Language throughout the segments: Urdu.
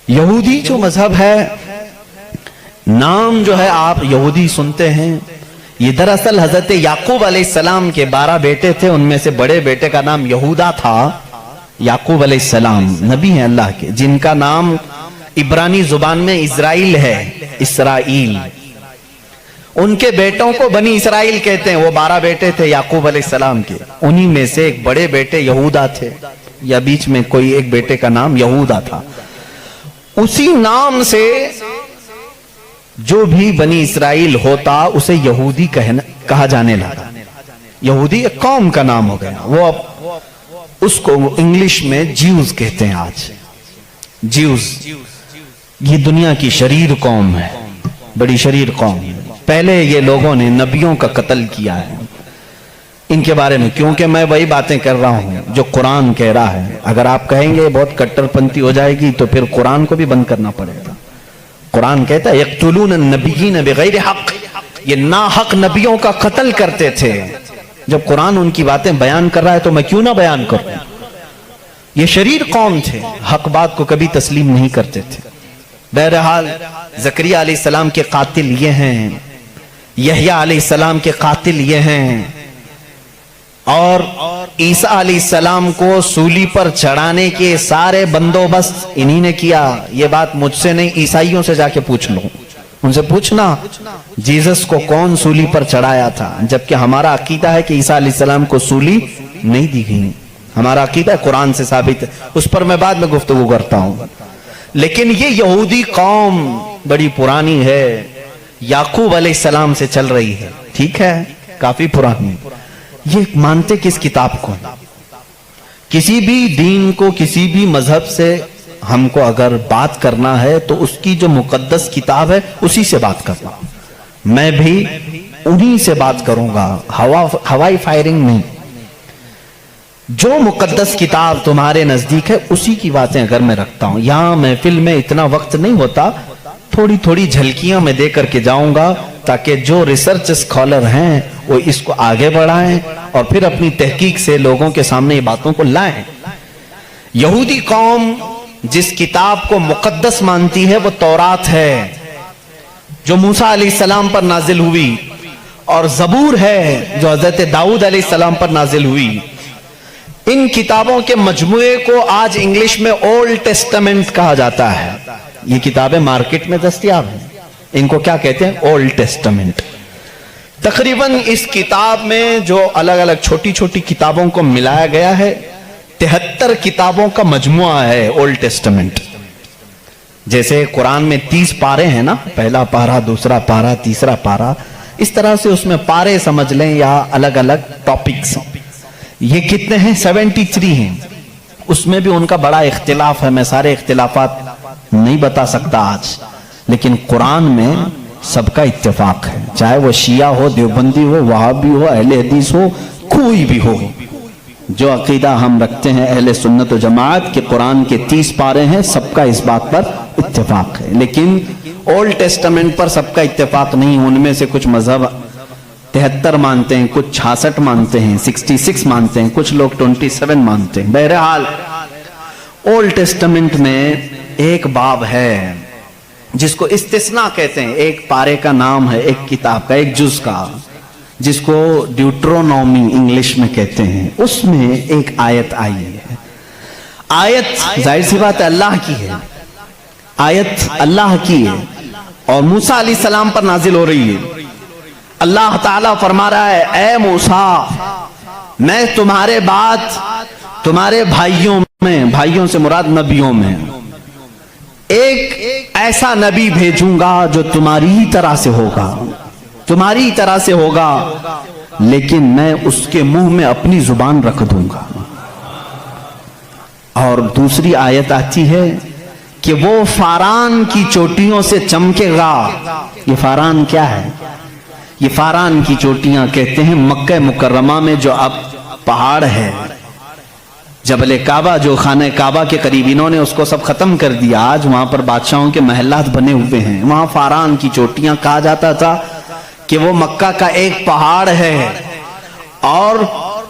یہودی جو مذہب ہے، نام جو ہے آپ یہودی سنتے ہیں، یہ دراصل حضرت یعقوب علیہ السلام کے 12 بیٹے تھے، ان میں سے بڑے بیٹے کا نام یہودا تھا۔ یعقوب علیہ السلام نبی ہیں اللہ کے، جن کا نام عبرانی زبان میں اسرائیل ہے، اسرائیل۔ ان کے بیٹوں کو بنی اسرائیل کہتے ہیں۔ وہ 12 بیٹے تھے یعقوب علیہ السلام کے، انہی میں سے ایک بڑے بیٹے یہودا تھے، یا بیچ میں کوئی ایک بیٹے کا نام یہودا تھا۔ اسی نام سے جو بھی بنی اسرائیل ہوتا اسے یہودی کہا جانے لگا۔ یہودی ایک قوم کا نام ہو گیا، وہ اب اس کو انگلش میں جیوز کہتے ہیں آج۔ جیوز یہ دنیا کی شریر قوم ہے، بڑی شریر قوم ہے۔ پہلے یہ لوگوں نے نبیوں کا قتل کیا ہے۔ ان کے بارے میں کیونکہ میں وہی باتیں کر رہا ہوں جو قرآن کہہ رہا ہے۔ اگر آپ کہیں گے بہت کٹر پنتھی ہو جائے گی تو پھر قرآن کو بھی بند کرنا پڑے گا۔ قرآن کہتا ہے یقتلون النبیین بغیر حق، یہ ناحق نبیوں کا قتل کرتے تھے۔ جب قرآن ان کی باتیں بیان کر رہا ہے تو میں کیوں نہ بیان کروں؟ یہ شریر قوم تھے، حق بات کو کبھی تسلیم نہیں کرتے تھے۔ بہرحال زکریا علیہ السلام کے قاتل یہ ہیں، یحییٰ علیہ السلام کے قاتل یہ ہیں، اور عیسیٰ علیہ السلام کو سولی پر چڑھانے کے سارے بندوبست انہی نے کیا۔ یہ بات مجھ سے نہیں، عیسائیوں سے جا کے پوچھ لو، ان سے پوچھنا جیزس کو کون سولی پر چڑھایا تھا، جبکہ ہمارا عقیدہ ہے کہ عیسیٰ علیہ السلام کو سولی نہیں دی گئی۔ ہمارا عقیدہ ہے، قرآن سے ثابت ہے، اس پر میں بعد میں گفتگو کرتا ہوں۔ لیکن یہ یہودی قوم بڑی پرانی ہے، یعقوب علیہ السلام سے چل رہی ہے، ٹھیک ہے، کافی پرانی۔ یہ مانتے کس کتاب کو؟ کسی بھی دین کو، کسی بھی مذہب سے ہم کو اگر بات کرنا ہے تو اس کی جو مقدس کتاب ہے اسی سے بات کرنا۔ میں بھی انہی سے بات کروں گا، ہوائی فائرنگ نہیں۔ جو مقدس کتاب تمہارے نزدیک ہے اسی کی باتیں اگر میں رکھتا ہوں۔ یہاں محفل میں اتنا وقت نہیں ہوتا، تھوڑی تھوڑی جھلکیاں میں دے کر کے جاؤں گا تاکہ جو ریسرچ اسکالر ہیں وہ اس کو آگے بڑھائیں اور پھر اپنی تحقیق سے لوگوں کے سامنے یہ باتوں کو لائیں۔ یہودی قوم جس کتاب کو مقدس مانتی ہے وہ تورات ہے، جو موسیٰ علیہ السلام پر نازل ہوئی، اور زبور ہے جو حضرت داؤد علیہ السلام پر نازل ہوئی۔ ان کتابوں کے مجموعے کو آج انگلش میں اولڈ ٹیسٹمنٹ کہا جاتا ہے۔ یہ کتابیں مارکیٹ میں دستیاب ہیں، ان کو کیا کہتے ہیں؟ Old testament. تقریباً اس کتاب میں جو الگ الگ چھوٹی چھوٹی کتابوں کو ملایا گیا ہے 73 کتابوں کا مجموعہ ہے اولڈ ٹیسٹمنٹ۔ جیسے قرآن میں 30 پارے ہیں نا، پہلا پارہ، دوسرا پارہ، تیسرا پارہ، اس طرح سے اس میں پارے سمجھ لیں یا الگ الگ ٹاپکس۔ یہ کتنے ہیں؟ 73 ہیں۔ اس میں بھی ان کا بڑا اختلاف ہے، میں سارے اختلافات نہیں بتا سکتا آج، لیکن قرآن میں سب کا اتفاق ہے، چاہے وہ شیعہ ہو، دیوبندی ہو، وہابی ہو، اہل حدیث ہو، کوئی بھی ہو۔ جو عقیدہ ہم رکھتے ہیں اہل سنت و جماعت کہ قرآن کے 30 پارے ہیں، سب کا اس بات پر اتفاق ہے۔ لیکن اولڈ ٹیسٹمنٹ پر سب کا اتفاق نہیں، ان میں سے کچھ مذہب 73 مانتے ہیں، کچھ 66 مانتے ہیں، 66 مانتے ہیں، کچھ لوگ 27 مانتے ہیں۔ بہرحال اولڈ ٹیسٹمنٹ میں ایک باب ہے جس کو استثناء کہتے ہیں، ایک پارے کا نام ہے، ایک کتاب کا، ایک جز کا، جس کو ڈیوٹرونومی انگلش میں کہتے ہیں۔ اس میں ایک آیت آئی ہے۔ آیت ظاہر سی بات ہے اللہ کی ہے، آیت اللہ کی ہے اور موسیٰ علیہ السلام پر نازل ہو رہی ہے۔ اللہ تعالیٰ فرما رہا ہے، اے موسیٰ، میں تمہارے بعد تمہارے بھائیوں میں، بھائیوں سے مراد نبیوں میں، ایک ایسا نبی بھیجوں گا جو تمہاری ہی طرح سے ہوگا، تمہاری طرح سے ہوگا، لیکن میں اس کے منہ میں اپنی زبان رکھ دوں گا۔ اور دوسری آیت آتی ہے کہ وہ فاران کی چوٹیوں سے چمکے گا۔ یہ فاران کیا ہے؟ یہ فاران کی چوٹیاں کہتے ہیں مکہ مکرمہ میں جو اب پہاڑ ہے، جبل کعبہ جو خانہ کعبہ کے قریب، انہوں نے اس کو سب ختم کر دیا، آج وہاں پر بادشاہوں کے محلات بنے ہوئے ہیں۔ وہاں فاران کی چوٹیاں کہا جاتا تھا کہ وہ مکہ کا ایک پہاڑ ہے، اور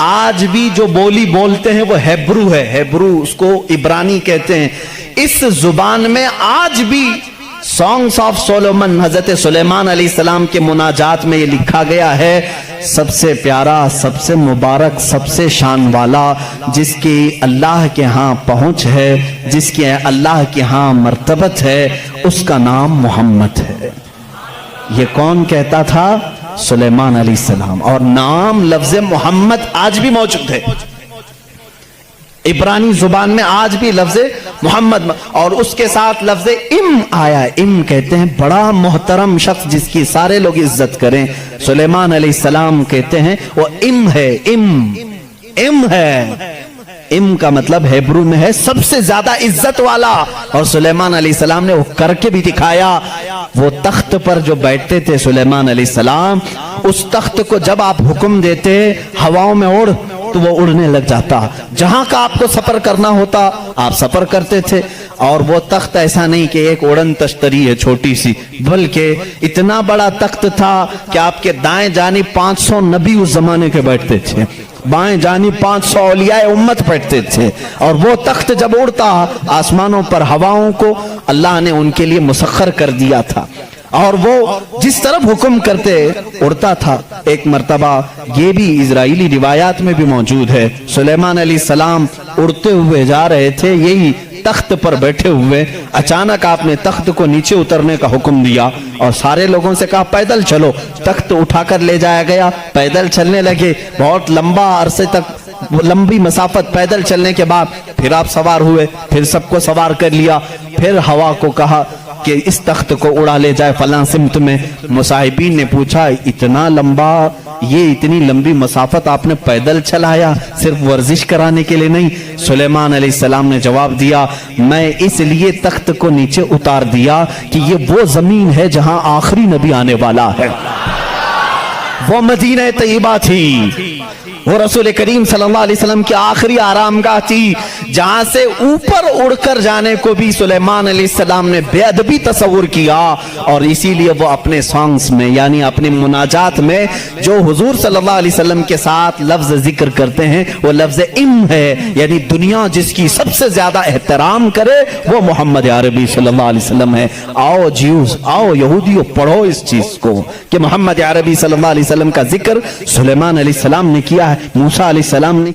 آج بھی جو بولی بولتے ہیں وہ ہیبرو ہے، ہیبرو اس کو عبرانی کہتے ہیں. اس زبان میں آج بھی سانگس آف سولومن حضرت سلیمان علیہ السلام کے مناجات میں یہ لکھا گیا ہے، سب سے پیارا، سب سے مبارک، سب سے شان والا، جس کی اللہ کے ہاں پہنچ ہے، جس کی اللہ کے ہاں مرتبت ہے، اس کا نام محمد ہے. یہ کون کہتا تھا؟ سلیمان علیہ السلام. اور نام لفظ محمد آج بھی موجود ہے، عبرانی زبان میں آج بھی لفظ محمد، اور اس کے ساتھ لفظ ام آیا. ام کہتے ہیں بڑا محترم شخص جس کی سارے لوگ عزت کریں. سلیمان علیہ السلام کہتے ہیں وہ ام ہے، ام ہے. ام کا مطلب ہیبرو میں ہے سب سے زیادہ عزت والا. اور سلیمان علیہ السلام نے وہ کر کے بھی دکھایا. وہ تخت پر جو بیٹھتے تھے سلیمان علیہ السلام، اس تخت کو جب آپ حکم دیتے ہواؤں میں اڑ تو وہ اڑنے لگ جاتا. جہاں کا آپ کو سفر کرنا ہوتا آپ سفر کرتے تھے. اور وہ تخت ایسا نہیں کہ ایک اڑن تشتری ہے چھوٹی سی، بلکہ اتنا بڑا تخت تھا کہ آپ کے دائیں جانب 500 نبی اس زمانے کے بیٹھتے تھے، بائیں جانب 500 اولیاء امت بیٹھتے تھے. اور وہ تخت جب اڑتا آسمانوں پر ہواؤں کو اللہ نے ان کے لیے مسخر کر دیا تھا، اور وہ جس طرف حکم کرتے اڑتا تھا. ایک مرتبہ یہ بھی اسرائیلی روایات میں بھی موجود ہے، سلیمان علیہ السلام اڑتے ہوئے جا رہے تھے، یہی تخت پر بیٹھے ہوئے، اچانک آپ نے تخت کو نیچے اترنے کا حکم دیا اور سارے لوگوں سے کہا پیدل چلو. تخت اٹھا کر لے جایا گیا، پیدل چلنے لگے. بہت لمبا عرصے تک، لمبی مسافت پیدل چلنے کے بعد پھر آپ سوار ہوئے، پھر سب کو سوار کر لیا. پھر ہوا کو کہا کہ اس تخت کو اڑا لے جائے فلاں سمت میں. مصاحبین نے پوچھا اتنا لمبا، یہ اتنی لمبی مسافت آپ نے پیدل چلایا، صرف ورزش کرانے کے لیے نہیں؟ سلیمان علیہ السلام نے جواب دیا میں اس لیے تخت کو نیچے اتار دیا کہ یہ وہ زمین ہے جہاں آخری نبی آنے والا ہے. وہ مدینہ طیبہ تھی، وہ رسول کریم صلی اللہ علیہ وسلم کی آخری آرام گاہ تھی، جہاں سے اوپر اڑ کر جانے کو بھی سلیمان علیہ السلام نے بے ادبی تصور کیا. اور اسی لیے وہ اپنے سانگز میں یعنی اپنے مناجات میں جو حضور صلی اللہ علیہ وسلم کے ساتھ لفظ ذکر کرتے ہیں وہ لفظ ام ہے. یعنی دنیا جس کی سب سے زیادہ احترام کرے وہ محمد عربی صلی اللہ علیہ وسلم ہے. آؤ جیوز، آؤ یہودیوں، پڑھو اس چیز کو کہ محمد عربی صلی اللہ علیہ وسلم کا ذکر سلیمان علیہ السلام نے کیا ہے، موسیٰ علیہ السلام نے